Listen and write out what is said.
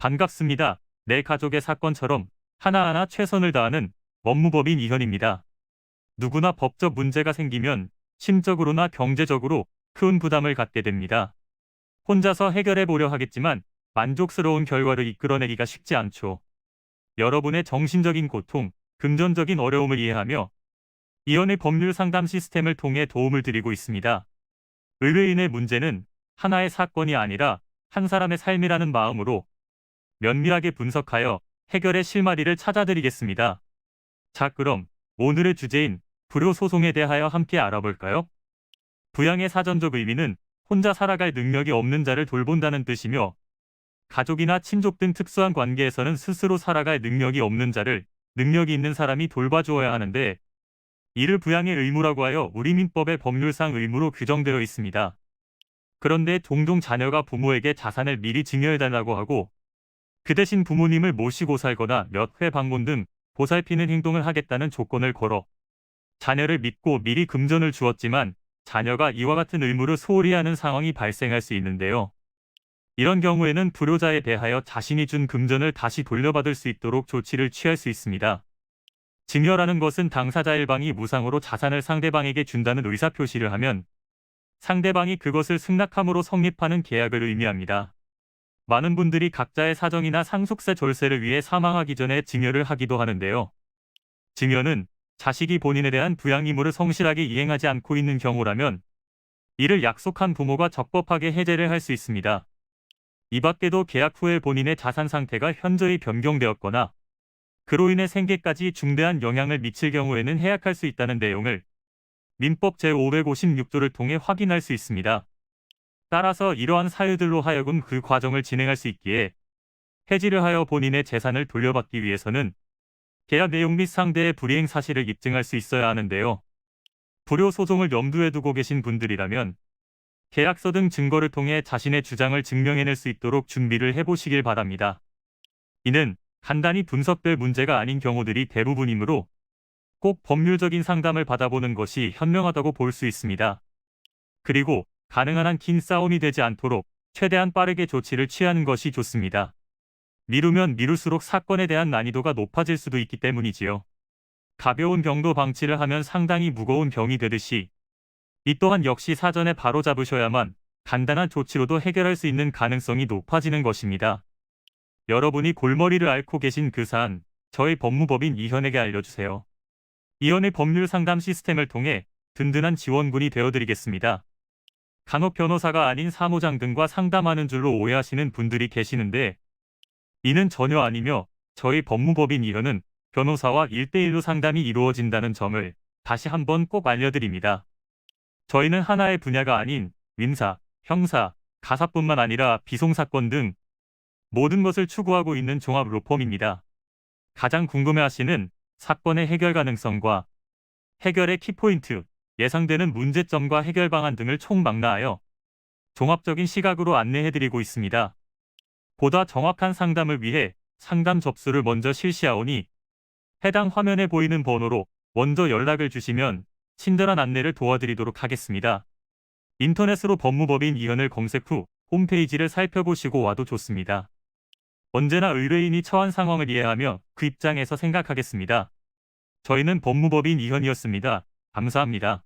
반갑습니다. 내 가족의 사건처럼 하나하나 최선을 다하는 법무법인 이현입니다. 누구나 법적 문제가 생기면 심적으로나 경제적으로 큰 부담을 갖게 됩니다. 혼자서 해결해 보려 하겠지만 만족스러운 결과를 이끌어내기가 쉽지 않죠. 여러분의 정신적인 고통, 금전적인 어려움을 이해하며 이현의 법률 상담 시스템을 통해 도움을 드리고 있습니다. 의뢰인의 문제는 하나의 사건이 아니라 한 사람의 삶이라는 마음으로 면밀하게 분석하여 해결의 실마리를 찾아드리겠습니다. 자, 그럼 오늘의 주제인 불효소송에 대하여 함께 알아볼까요? 부양의 사전적 의미는 혼자 살아갈 능력이 없는 자를 돌본다는 뜻이며, 가족이나 친족 등 특수한 관계에서는 스스로 살아갈 능력이 없는 자를 능력이 있는 사람이 돌봐주어야 하는데, 이를 부양의 의무라고 하여 우리 민법의 법률상 의무로 규정되어 있습니다. 그런데 종종 자녀가 부모에게 자산을 미리 증여해달라고 하고, 그 대신 부모님을 모시고 살거나 몇 회 방문 등 보살피는 행동을 하겠다는 조건을 걸어 자녀를 믿고 미리 금전을 주었지만 자녀가 이와 같은 의무를 소홀히 하는 상황이 발생할 수 있는데요. 이런 경우에는 불효자에 대하여 자신이 준 금전을 다시 돌려받을 수 있도록 조치를 취할 수 있습니다. 증여라는 것은 당사자 일방이 무상으로 자산을 상대방에게 준다는 의사표시를 하면 상대방이 그것을 승낙함으로 성립하는 계약을 의미합니다. 많은 분들이 각자의 사정이나 상속세 졸세를 위해 사망하기 전에 증여를 하기도 하는데요. 증여는 자식이 본인에 대한 부양 의무를 성실하게 이행하지 않고 있는 경우라면 이를 약속한 부모가 적법하게 해제를 할 수 있습니다. 이 밖에도 계약 후에 본인의 자산 상태가 현저히 변경되었거나 그로 인해 생계까지 중대한 영향을 미칠 경우에는 해약할 수 있다는 내용을 민법 제556조를 통해 확인할 수 있습니다. 따라서 이러한 사유들로 하여금 그 과정을 진행할 수 있기에 해지를 하여 본인의 재산을 돌려받기 위해서는 계약 내용 및 상대의 불이행 사실을 입증할 수 있어야 하는데요. 불효 소송을 염두에 두고 계신 분들이라면 계약서 등 증거를 통해 자신의 주장을 증명해낼 수 있도록 준비를 해보시길 바랍니다. 이는 간단히 분석될 문제가 아닌 경우들이 대부분이므로 꼭 법률적인 상담을 받아보는 것이 현명하다고 볼 수 있습니다. 그리고 가능한 한 긴 싸움이 되지 않도록 최대한 빠르게 조치를 취하는 것이 좋습니다. 미루면 미룰수록 사건에 대한 난이도가 높아질 수도 있기 때문이지요. 가벼운 병도 방치를 하면 상당히 무거운 병이 되듯이 이 또한 역시 사전에 바로잡으셔야만 간단한 조치로도 해결할 수 있는 가능성이 높아지는 것입니다. 여러분이 골머리를 앓고 계신 그 사안, 저희 법무법인 이현에게 알려주세요. 이현의 법률 상담 시스템을 통해 든든한 지원군이 되어드리겠습니다. 간혹 변호사가 아닌 사무장 등과 상담하는 줄로 오해하시는 분들이 계시는데 이는 전혀 아니며 저희 법무법인 이현은 변호사와 1대1로 상담이 이루어진다는 점을 다시 한번 꼭 알려드립니다. 저희는 하나의 분야가 아닌 민사, 형사, 가사뿐만 아니라 비송사건 등 모든 것을 추구하고 있는 종합 로펌입니다. 가장 궁금해하시는 사건의 해결 가능성과 해결의 키포인트, 예상되는 문제점과 해결 방안 등을 총망라하여 종합적인 시각으로 안내해드리고 있습니다. 보다 정확한 상담을 위해 상담 접수를 먼저 실시하오니 해당 화면에 보이는 번호로 먼저 연락을 주시면 친절한 안내를 도와드리도록 하겠습니다. 인터넷으로 법무법인 이현을 검색 후 홈페이지를 살펴보시고 와도 좋습니다. 언제나 의뢰인이 처한 상황을 이해하며 그 입장에서 생각하겠습니다. 저희는 법무법인 이현이었습니다. 감사합니다.